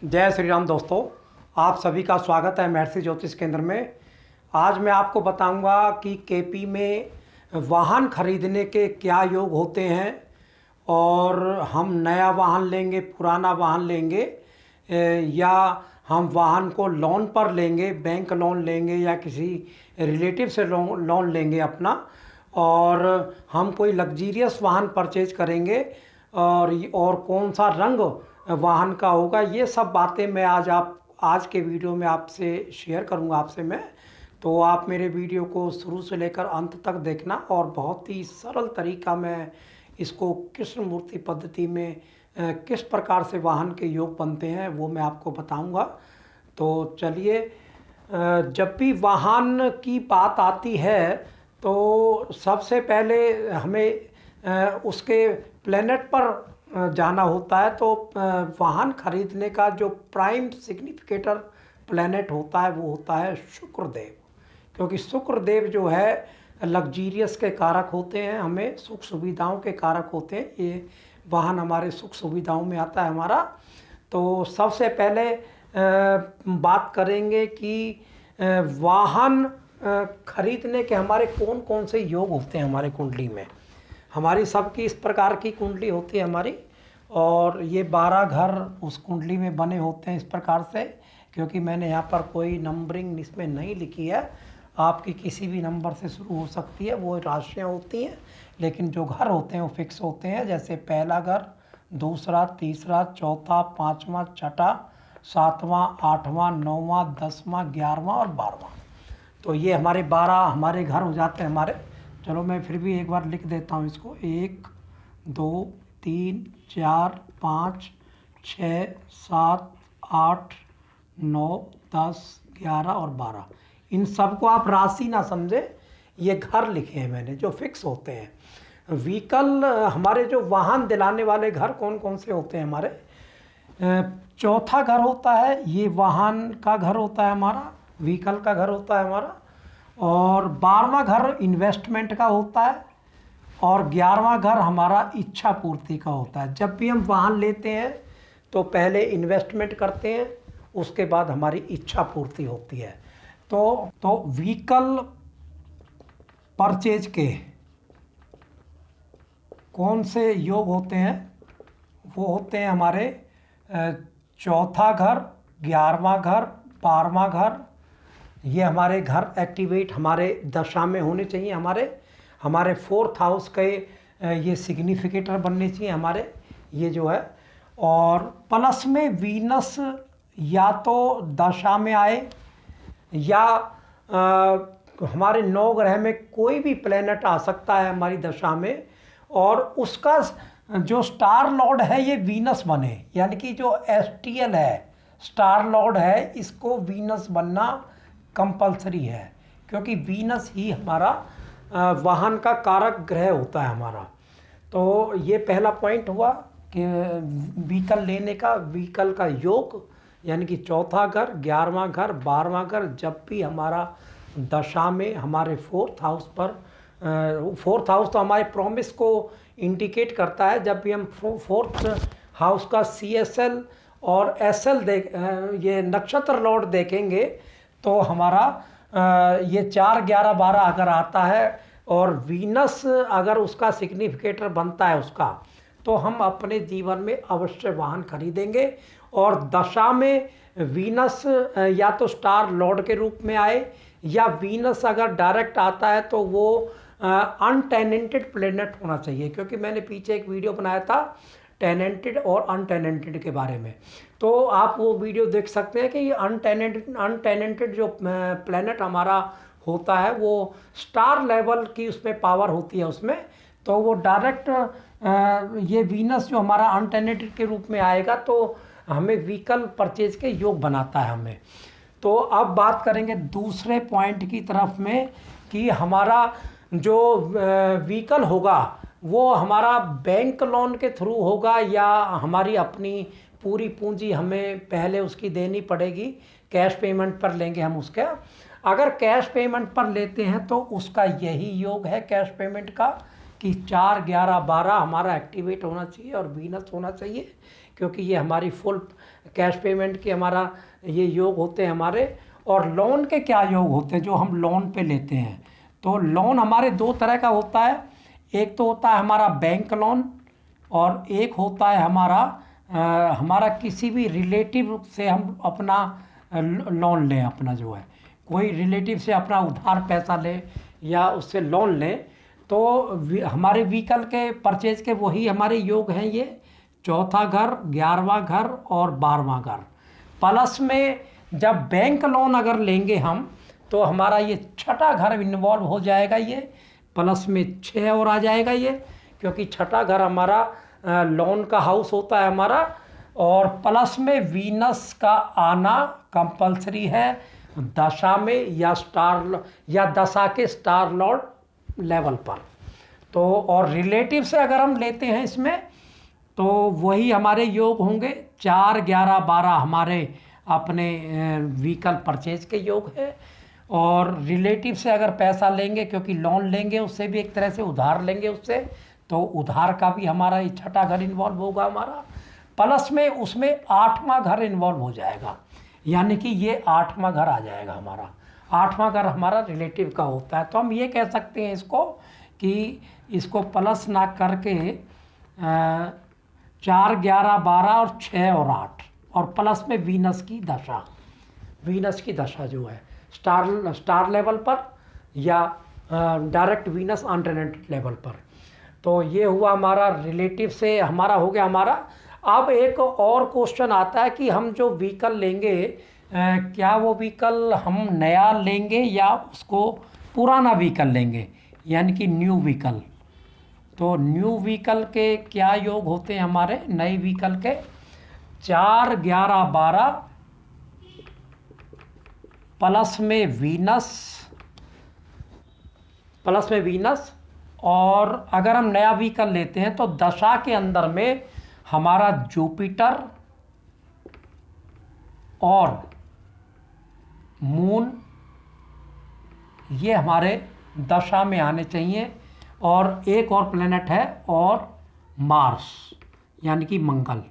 जय श्री राम दोस्तों, आप सभी का स्वागत है महर्षि ज्योतिष केंद्र में। आज मैं आपको बताऊंगा कि केपी में वाहन खरीदने के क्या योग होते हैं और हम नया वाहन लेंगे, पुराना वाहन लेंगे या हम वाहन को लोन पर लेंगे, बैंक लोन लेंगे या किसी रिलेटिव से लोन लेंगे अपना, और हम कोई लग्जीरियस वाहन परचेज करेंगे और कौन सा रंग वाहन का होगा। ये सब बातें मैं आज के वीडियो में आपसे शेयर करूंगा आपसे मैं। तो आप मेरे वीडियो को शुरू से लेकर अंत तक देखना और बहुत ही सरल तरीका में इसको कृष्ण मूर्ति पद्धति में किस प्रकार से वाहन के योग बनते हैं वो मैं आपको बताऊंगा। तो चलिए, जब भी वाहन की बात आती है तो सबसे पहले हमें उसके प्लेनेट पर जाना होता है। तो वाहन खरीदने का जो प्राइम सिग्निफिकेटर प्लेनेट होता है वो होता है शुक्रदेव, क्योंकि शुक्रदेव जो है लग्जीरियस के कारक होते हैं, हमें सुख सुविधाओं के कारक होते हैं। ये वाहन हमारे सुख सुविधाओं में आता है हमारा। तो सबसे पहले बात करेंगे कि वाहन खरीदने के हमारे कौन कौन से योग होते हैं हमारे कुंडली में। हमारी सबकी इस प्रकार की कुंडली होती है हमारी, और ये 12 घर उस कुंडली में बने होते हैं इस प्रकार से, क्योंकि मैंने यहाँ पर कोई नंबरिंग इसमें नहीं लिखी है। आपकी किसी भी नंबर से शुरू हो सकती है, वो राशियाँ होती हैं, लेकिन जो घर होते हैं वो फिक्स होते हैं। जैसे पहला घर, दूसरा, तीसरा, चौथा, पाँचवा, छठा, सातवां, आठवां, नौवां, 10वां, 11वां और 12वां। तो ये हमारे 12 हमारे घर हो जाते हैं हमारे। चलो मैं फिर भी एक बार लिख देता हूँ इसको। 1 2 3 4 5 6 7 8 9 10 11 और 12। इन सबको आप राशि ना समझे, ये घर लिखे हैं मैंने जो फिक्स होते हैं। व्हीकल, हमारे जो वाहन दिलाने वाले घर कौन कौन से होते हैं हमारे। चौथा घर होता है, ये वाहन का घर होता है हमारा, व्हीकल का घर होता है हमारा। और 12वां घर इन्वेस्टमेंट का होता है, और 11वां घर हमारा इच्छा पूर्ति का होता है। जब भी हम वाहन लेते हैं तो पहले इन्वेस्टमेंट करते हैं, उसके बाद हमारी इच्छा पूर्ति होती है। तो व्हीकल परचेज के कौन से योग होते हैं, वो होते हैं हमारे चौथा घर, 11वां घर, 12वां घर। ये हमारे घर एक्टिवेट हमारे दशा में होने चाहिए, हमारे 4th हाउस के ये सिग्निफिकेटर बनने चाहिए हमारे, ये जो है। और प्लस में वीनस या तो दशा में आए या हमारे 9 ग्रह में कोई भी प्लेनेट आ सकता है हमारी दशा में, और उसका जो स्टार लॉर्ड है ये वीनस बने, यानी कि जो एसटीएल है, स्टार लॉर्ड है, इसको वीनस बनना कंपलसरी है, क्योंकि वीनस ही हमारा वाहन का कारक ग्रह होता है हमारा। तो ये पहला पॉइंट हुआ कि व्हीकल लेने का, व्हीकल का योग, यानी कि चौथा घर, 11वां घर, 12वां घर जब भी हमारा दशा में हमारे 4th हाउस पर, 4th हाउस तो हमारे प्रॉमिस को इंडिकेट करता है। जब भी हम 4th हाउस का CSL और SL ये नक्षत्र लॉर्ड देखेंगे तो हमारा ये 4 11 12 अगर आता है और वीनस अगर उसका सिग्निफिकेटर बनता है उसका, तो हम अपने जीवन में अवश्य वाहन खरीदेंगे। और दशा में वीनस या तो स्टार लॉर्ड के रूप में आए, या वीनस अगर डायरेक्ट आता है तो वो अनटेनेंटेड प्लेनेट होना चाहिए, क्योंकि मैंने पीछे एक वीडियो बनाया था टेनेंटेड और अनटेनेंटेड के बारे में। तो आप वो वीडियो देख सकते हैं कि ये अनटेनेंटेड जो प्लेनेट हमारा होता है वो स्टार लेवल की उसमें पावर होती है उसमें, तो वो डायरेक्ट ये वीनस जो हमारा अनटेनेंटेड के रूप में आएगा तो हमें व्हीकल परचेज के योग बनाता है हमें। तो अब बात करेंगे दूसरे पॉइंट की तरफ में कि हमारा जो व्हीकल होगा वो हमारा बैंक लोन के थ्रू होगा या हमारी अपनी पूरी पूंजी हमें पहले उसकी देनी पड़ेगी, कैश पेमेंट पर लेंगे हम उसका। अगर कैश पेमेंट पर लेते हैं तो उसका यही योग है कैश पेमेंट का कि 4 11 12 हमारा एक्टिवेट होना चाहिए और वीनस होना चाहिए, क्योंकि ये हमारी फुल कैश पेमेंट के हमारा ये योग होते हैं हमारे। और लोन के क्या योग होते हैं जो हम लोन पे लेते हैं। तो लोन हमारे दो तरह का होता है, एक तो होता है हमारा बैंक लोन और एक होता है हमारा किसी भी रिलेटिव से हम अपना लोन लें, अपना जो है कोई रिलेटिव से अपना उधार पैसा लें या उससे लोन लें। तो हमारे व्हीकल के परचेज के वही हमारे योग हैं ये, चौथा घर, 11वां घर और 12वां घर। प्लस में जब बैंक लोन अगर लेंगे हम तो हमारा ये छठा घर इन्वॉल्व हो जाएगा ये, प्लस में 6 और आ जाएगा ये, क्योंकि छठा घर हमारा लोन का हाउस होता है हमारा। और प्लस में वीनस का आना कंपलसरी है दशा में या दशा के स्टार लॉर्ड लेवल पर। तो और रिलेटिव से अगर हम लेते हैं इसमें तो वही हमारे योग होंगे 4, 11, 12 हमारे अपने व्हीकल परचेज के योग है। और रिलेटिव से अगर पैसा लेंगे, क्योंकि लोन लेंगे उससे भी एक तरह से उधार लेंगे उससे, तो उधार का भी हमारा ये छठा घर इन्वॉल्व होगा हमारा। प्लस में उसमें 8वां घर इन्वॉल्व हो जाएगा, यानी कि ये 8वां घर आ जाएगा हमारा। 8वां घर हमारा रिलेटिव का होता है। तो हम ये कह सकते हैं इसको कि इसको प्लस ना करके 4, 11, 12 और 6 और 8 और प्लस में वीनस की दशा जो है स्टार लेवल पर या डायरेक्ट वीनस अनटेनेंट लेवल पर। तो ये हुआ हमारा रिलेटिव से हमारा हो गया हमारा। अब एक और क्वेश्चन आता है कि हम जो व्हीकल लेंगे क्या वो व्हीकल हम नया लेंगे या उसको पुराना व्हीकल लेंगे, यानी कि न्यू व्हीकल। तो न्यू व्हीकल के क्या योग होते हैं हमारे नए व्हीकल के, 4, 11, 12 प्लस में वीनस। और अगर हम नया व्हीकल लेते हैं तो दशा के अंदर में हमारा जुपिटर और मून ये हमारे दशा में आने चाहिए। और एक और प्लेनेट है और मार्स यानी कि मंगल।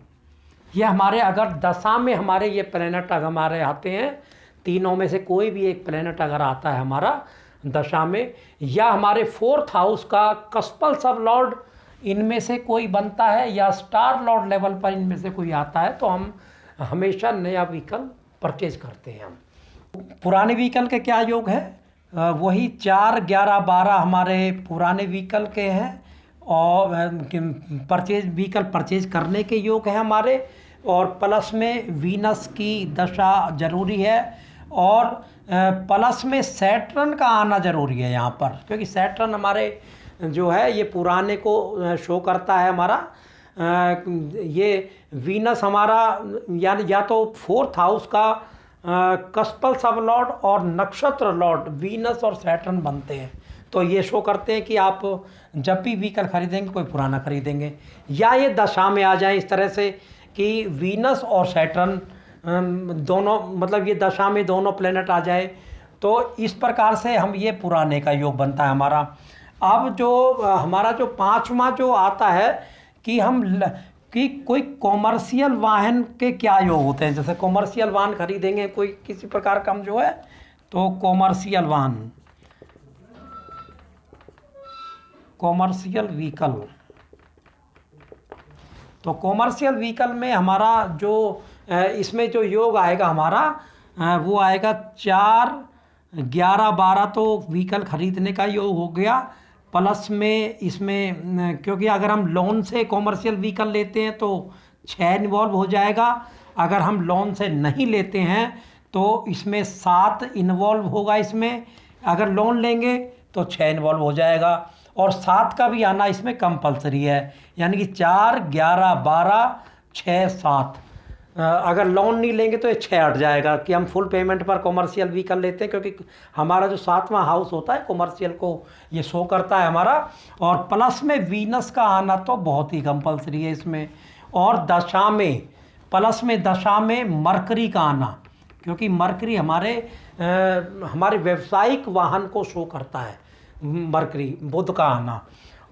ये हमारे अगर दशा में हमारे ये प्लेनेट अगर हमारे आते हैं, तीनों में से कोई भी एक प्लेनेट अगर आता है हमारा दशा में, या हमारे 4th हाउस का कस्पल सब लॉर्ड इनमें से कोई बनता है या स्टार लॉर्ड लेवल पर इनमें से कोई आता है, तो हम हमेशा नया व्हीकल परचेज करते हैं। हम पुराने व्हीकल के क्या योग है, वही 4, 11, 12 हमारे पुराने व्हीकल के हैं और व्हीकल परचेज करने के योग हैं हमारे। और प्लस में वीनस की दशा जरूरी है और प्लस में सैटर्न का आना ज़रूरी है यहाँ पर, क्योंकि सैटर्न हमारे जो है ये पुराने को शो करता है हमारा। ये वीनस हमारा या तो 4th हाउस का कस्पल सब लॉर्ड और नक्षत्र लॉर्ड वीनस और सैटर्न बनते हैं। तो ये शो करते हैं कि आप जब भी व्हीकल खरीदेंगे कोई पुराना खरीदेंगे या ये दशा में आ जाए इस तरह से कि वीनस और सैटर्न दोनों, मतलब ये दशा में दोनों प्लेनेट आ जाए, तो इस प्रकार से हम ये पुराने का योग बनता है हमारा। अब जो हमारा जो 5वां जो आता है कि कोई कॉमर्शियल वाहन के क्या योग होते हैं। जैसे कॉमर्शियल वाहन खरीदेंगे कोई किसी प्रकार का हम जो है, तो कॉमर्शियल व्हीकल, तो कॉमर्शियल व्हीकल में हमारा जो इसमें जो योग आएगा हमारा वो आएगा 4, 11, 12 तो व्हीकल खरीदने का योग हो गया। प्लस में इसमें क्योंकि अगर हम लोन से कॉमर्शियल व्हीकल लेते हैं तो 6 इन्वॉल्व हो जाएगा, अगर हम लोन से नहीं लेते हैं तो इसमें 7 इन्वॉल्व होगा। इसमें अगर लोन लेंगे तो 6 इन्वॉल्व हो जाएगा और 7 का भी आना इसमें कंपलसरी है, यानी कि 4, 11, 12, 6, 7। अगर लोन नहीं लेंगे तो ये 6 हट जाएगा कि हम फुल पेमेंट पर कॉमर्शियल व्हीकल लेते हैं, क्योंकि हमारा जो 7वां हाउस होता है कॉमर्शियल को ये शो करता है हमारा। और प्लस में वीनस का आना तो बहुत ही कंपलसरी है इसमें। और दशा में प्लस में दशा में मरकरी का आना, क्योंकि मरकरी हमारे व्यावसायिक वाहन को शो करता है, मरकरी बुध का आना।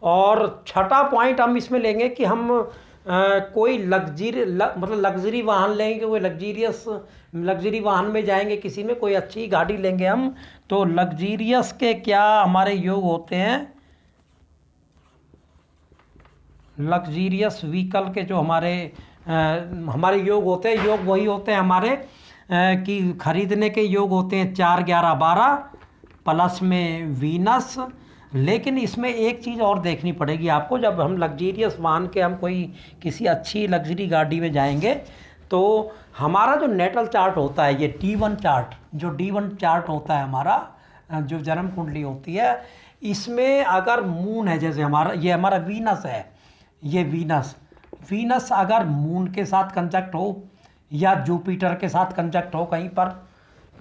और छठा पॉइंट हम इसमें लेंगे कि हम कोई मतलब लग्जरी वाहन लेंगे, कोई लग्जरी वाहन में जाएंगे, किसी में कोई अच्छी गाड़ी लेंगे हम, तो लग्जीरियस के क्या हमारे योग होते हैं, लग्जीरियस व्हीकल के जो हमारे योग होते हैं, योग वही होते हैं हमारे कि खरीदने के योग होते हैं 4, 11, 12 प्लस में वीनस। लेकिन इसमें एक चीज़ और देखनी पड़ेगी आपको, जब हम लग्जीरियस वाहन के हम कोई किसी अच्छी लग्जरी गाड़ी में जाएंगे तो हमारा जो नेटल चार्ट होता है, ये D1 चार्ट, जो D1 चार्ट होता है हमारा, जो जन्म कुंडली होती है, इसमें अगर मून है, जैसे ये हमारा वीनस है, ये वीनस अगर मून के साथ कंजक्ट हो या जुपिटर के साथ कंजक्ट हो, कहीं पर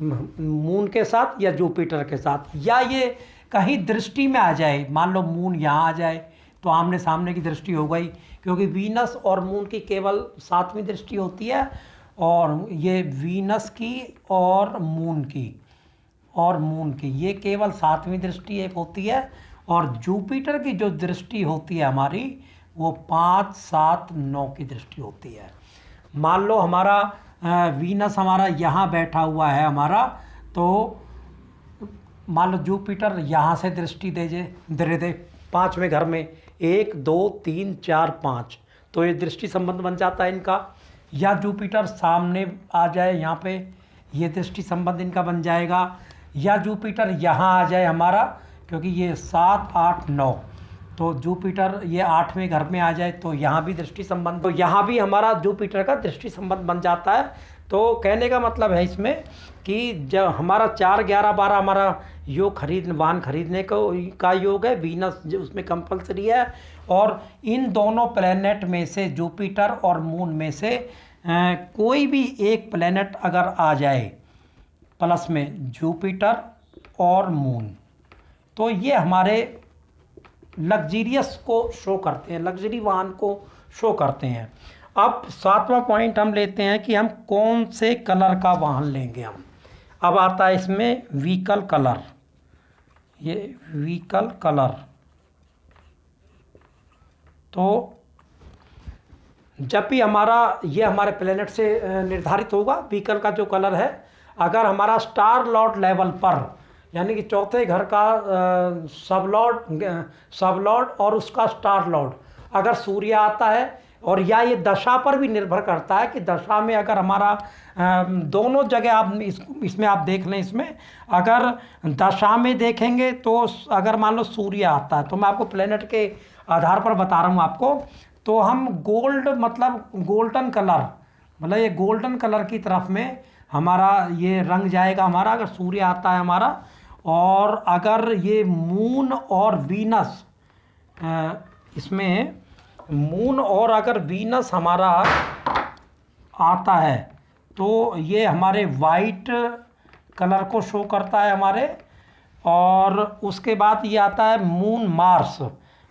मून के साथ या जुपिटर के साथ, या ये कहीं दृष्टि में आ जाए, मान लो मून यहाँ आ जाए तो आमने सामने की दृष्टि हो गई, क्योंकि वीनस और मून की केवल 7वीं दृष्टि होती है, और ये वीनस की और मून की ये केवल 7वीं दृष्टि एक होती है, और जुपिटर की जो दृष्टि होती है हमारी वो 5, 7, 9 की दृष्टि होती है। मान लो हमारा वीनस हमारा यहाँ बैठा हुआ है हमारा, तो मान लो जुपिटर यहाँ से दृष्टि दे 5वें घर में, 1, 2, 3, 4, 5, तो ये दृष्टि संबंध बन जाता है इनका। या जुपिटर सामने आ जाए यहाँ पे, ये दृष्टि संबंध इनका बन जाएगा। या जुपिटर यहाँ आ जाए हमारा, क्योंकि ये 7, 8, 9, तो जुपिटर ये 8वें घर में आ जाए तो यहाँ भी दृष्टि संबंध, तो यहाँ भी हमारा जुपिटर का दृष्टि संबंध बन जाता है। तो कहने का मतलब है इसमें कि जब हमारा 4, 11, 12 हमारा योग वाहन खरीदने का योग है, वीनस जो उसमें कंपलसरी है, और इन दोनों प्लैनेट में से, जुपिटर और मून में से कोई भी एक प्लैनेट अगर आ जाए प्लस में जुपिटर और मून, तो ये हमारे लग्जीरियस को शो करते हैं, लग्जरी वाहन को शो करते हैं। अब 7वां पॉइंट हम लेते हैं कि हम कौन से कलर का वाहन लेंगे हम। अब आता है इसमें व्हीकल कलर, ये व्हीकल कलर। तो जब भी ये हमारे प्लेनेट से निर्धारित होगा व्हीकल का जो कलर है, अगर हमारा स्टार लॉर्ड लेवल पर, यानी कि 4थे घर का सब लॉर्ड और उसका स्टार लॉर्ड अगर सूर्य आता है, और या ये दशा पर भी निर्भर करता है कि दशा में अगर हमारा दोनों जगह आप इसमें आप देख लें, इसमें अगर दशा में देखेंगे तो अगर मान लो सूर्य आता है, तो मैं आपको प्लेनेट के आधार पर बता रहा हूँ आपको, तो हम गोल्डन कलर, मतलब ये गोल्डन कलर की तरफ में हमारा ये रंग जाएगा हमारा, अगर सूर्य आता है हमारा। और अगर ये मून और वीनस, इसमें मून और अगर वीनस हमारा आता है तो ये हमारे वाइट कलर को शो करता है हमारे। और उसके बाद ये आता है मून मार्स,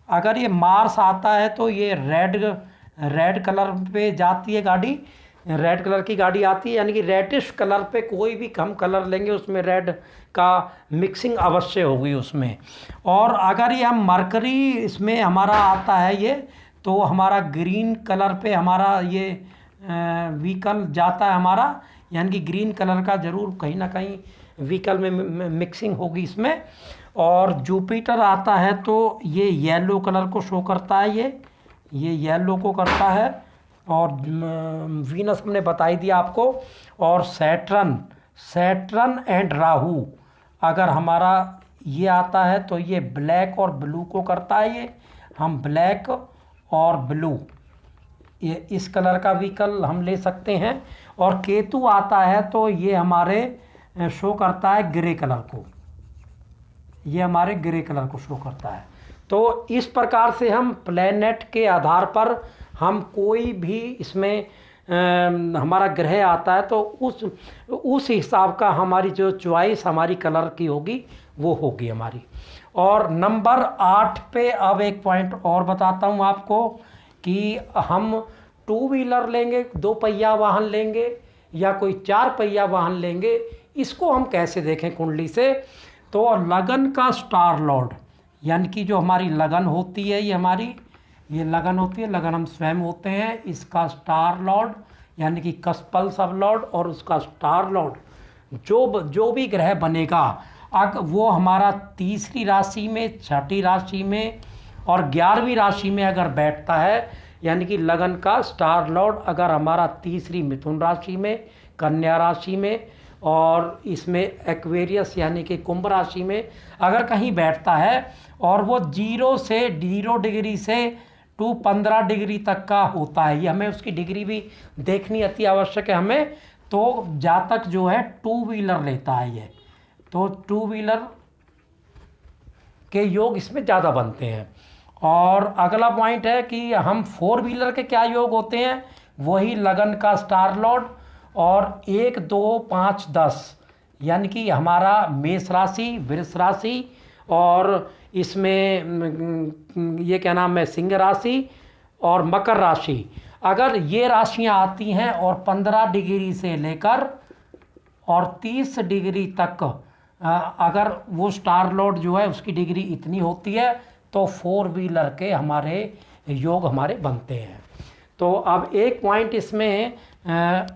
अगर ये मार्स आता है तो ये रेड कलर पे जाती है गाड़ी, रेड कलर की गाड़ी आती है, यानी कि रेडिश कलर पे कोई भी हम कलर लेंगे उसमें रेड का मिक्सिंग अवश्य होगी उसमें। और अगर ये हम मरकरी इसमें हमारा आता है ये, तो हमारा ग्रीन कलर पे हमारा ये व्हीकल जाता है हमारा, यानी कि ग्रीन कलर का ज़रूर कहीं ना कहीं व्हीकल में मिक्सिंग होगी इसमें। और जुपिटर आता है तो ये येलो कलर को शो करता है, ये येलो को करता है। और वीनस हमने बता ही दिया आपको। और सैटर्न एंड राहु अगर हमारा ये आता है तो ये ब्लैक और ब्लू को करता है, ये हम ब्लैक और ब्लू ये इस कलर का व्हीकल हम ले सकते हैं। और केतु आता है तो ये हमारे शो करता है ग्रे कलर को, ये हमारे ग्रे कलर को शो करता है। तो इस प्रकार से हम प्लैनेट के आधार पर हम कोई भी इसमें हमारा ग्रह आता है तो उस हिसाब का हमारी जो चॉइस हमारी कलर की होगी वो होगी हमारी। और नंबर 8 पे अब एक पॉइंट और बताता हूँ आपको कि हम 2 व्हीलर लेंगे, 2 पहिया वाहन लेंगे या कोई 4 पहिया वाहन लेंगे, इसको हम कैसे देखें कुंडली से। तो लगन का स्टार लॉर्ड, यानी कि जो हमारी लगन होती है ये हमारी, ये लगन होती है, लगन हम स्वयं होते हैं। इसका स्टार लॉर्ड यानी कि कस्पल सब लॉर्ड और उसका स्टार लॉर्ड जो भी ग्रह बनेगा, अगर वो हमारा तीसरी राशि में, छठी राशि में और 11वीं राशि में अगर बैठता है, यानी कि लगन का स्टार लॉर्ड अगर हमारा तीसरी मिथुन राशि में, कन्या राशि में और इसमें एक्वेरियस यानी कि कुंभ राशि में अगर कहीं बैठता है और वो 0 डिग्री से 15 डिग्री तक का होता है, ये हमें उसकी डिग्री भी देखनी अति आवश्यक है हमें। तो जातक जो है 2 व्हीलर लेता है ये, तो 2 व्हीलर के योग इसमें ज़्यादा बनते हैं। और अगला पॉइंट है कि हम 4 व्हीलर के क्या योग होते हैं, वही लगन का स्टार लॉर्ड और 1, 2, 5, 10 यानी कि हमारा मेष राशि, वृष राशि और इसमें ये क्या नाम है, सिंह राशि और मकर राशि। अगर ये राशियां आती हैं और 15 डिग्री से लेकर और 30 डिग्री तक अगर वो स्टार लॉर्ड जो है उसकी डिग्री इतनी होती है तो 4 व्हीलर के हमारे योग हमारे बनते हैं। तो अब एक पॉइंट इसमें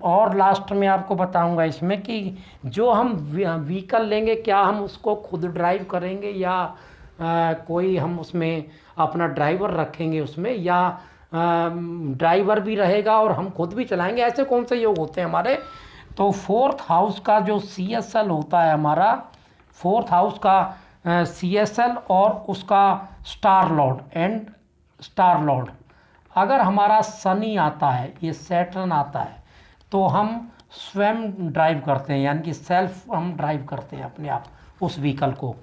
और लास्ट में आपको बताऊंगा इसमें कि जो हम व्हीकल लेंगे, क्या हम उसको खुद ड्राइव करेंगे या कोई हम उसमें अपना ड्राइवर रखेंगे उसमें, या ड्राइवर भी रहेगा और हम खुद भी चलाएंगे, ऐसे कौन से योग होते हैं हमारे। तो 4th हाउस का जो CSL होता है हमारा, 4th हाउस का CSL और उसका स्टार लॉर्ड अगर हमारा शनि आता है, ये सैटर्न आता है, तो हम स्वयं ड्राइव करते हैं, यानी कि सेल्फ हम ड्राइव करते हैं अपने आप उस व्हीकल को।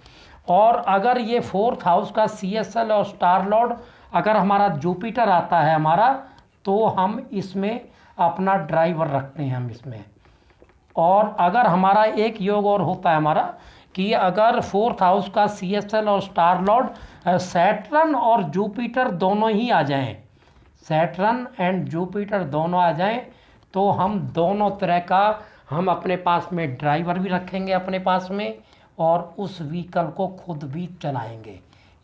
और अगर ये 4th हाउस का CSL और स्टार लॉर्ड अगर हमारा जुपिटर आता है हमारा, तो हम इसमें अपना ड्राइवर रखते हैं हम इसमें। और अगर हमारा एक योग और होता है हमारा कि अगर 4th हाउस का CSL और स्टार लॉर्ड सैटर्न और जुपिटर दोनों ही आ जाएं, सैटर्न एंड जुपिटर दोनों आ जाएं, तो हम दोनों तरह का हम अपने पास में ड्राइवर भी रखेंगे अपने पास में और उस व्हीकल को खुद भी चलाएंगे,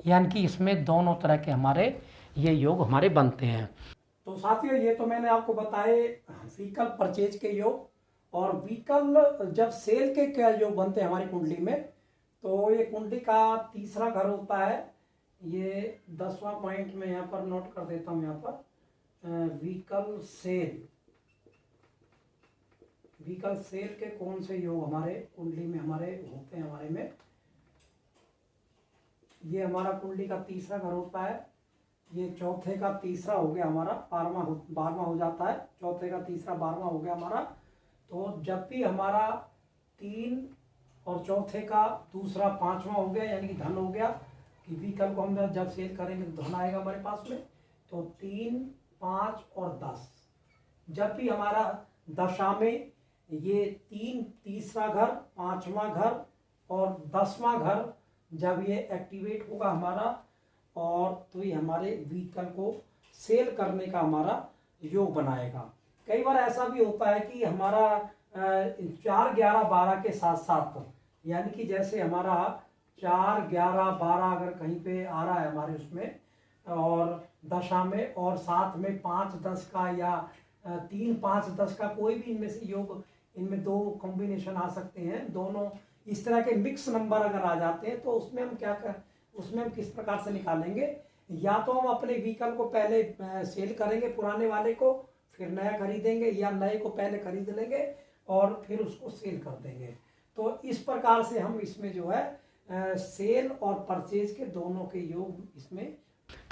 यानी कि इसमें दोनों तरह के हमारे ये योग हमारे बनते हैं। तो साथियों, ये तो मैंने आपको बताए व्हीकल परचेज के योग। और व्हीकल जब सेल के क्या योग बनते हैं हमारी कुंडली में, तो ये कुंडली का तीसरा घर होता है। ये 10वां पॉइंट में यहाँ पर नोट कर देता हूँ। यहाँ पर व्हीकल सेल के कौन से योग हमारे कुंडली में हमारे होते हैं हमारे में। ये हमारा कुंडली का तीसरा घर होता है। ये चौथे का तीसरा हो गया हमारा, 12वां हो जाता है। चौथे का तीसरा 12वां हो गया हमारा। तो जब भी हमारा 3 और चौथे का दूसरा 5वां हो गया, यानी कि धन हो गया कि व्हीकल को हम जब सेल करेंगे तो धन आएगा हमारे पास में। तो 3, 5 और 10 जब भी हमारा दशा में ये 3 तीसरा घर, 5वां घर और 10वां घर जब ये एक्टिवेट होगा हमारा, और तो ये हमारे व्हीकल को सेल करने का हमारा योग बनाएगा। कई बार ऐसा भी होता है कि हमारा 4, 11, 12 के साथ साथ, यानी कि जैसे हमारा 4, 11, 12 अगर कहीं पे आ रहा है हमारे उसमें और दशा में, और साथ में 5, 10 का या 3, 5, 10 का कोई भी इनमें से योग, इनमें 2 कॉम्बिनेशन आ सकते हैं। दोनों इस तरह के मिक्स नंबर अगर आ जाते हैं तो उसमें हम उसमें हम किस प्रकार से निकालेंगे। या तो हम अपने व्हीकल को पहले सेल करेंगे पुराने वाले को, फिर नया खरीदेंगे, या नए को पहले खरीद लेंगे और फिर उसको सेल कर देंगे। तो इस प्रकार से हम इसमें जो है सेल और परचेज के दोनों के योग इसमें।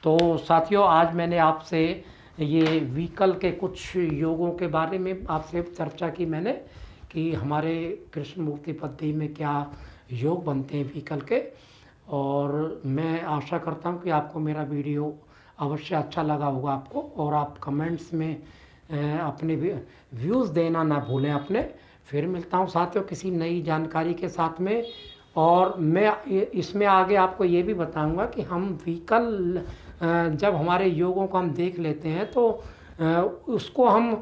तो साथियों, आज मैंने आपसे ये व्हीकल के कुछ योगों के बारे में आपसे चर्चा की मैंने कि हमारे कृष्णमूर्ति पद्धति में क्या योग बनते हैं व्हीकल के। और मैं आशा करता हूँ कि आपको मेरा वीडियो अवश्य अच्छा लगा होगा आपको, और आप कमेंट्स में अपने व्यूज़ देना ना भूलें अपने। फिर मिलता हूँ साथियों किसी नई जानकारी के साथ में। और मैं इसमें आगे आपको ये भी बताऊंगा कि हम व्हीकल जब हमारे योगों को हम देख लेते हैं तो उसको हम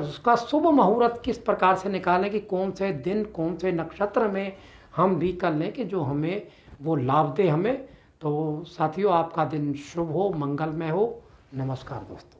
उसका शुभ मुहूर्त किस प्रकार से निकालें कि कौन से दिन, कौन से नक्षत्र में हम व्हीकल लें कि जो हमें वो लाभ दे हमें। तो साथियों, आपका दिन शुभ हो, मंगलमय हो। नमस्कार दोस्तों।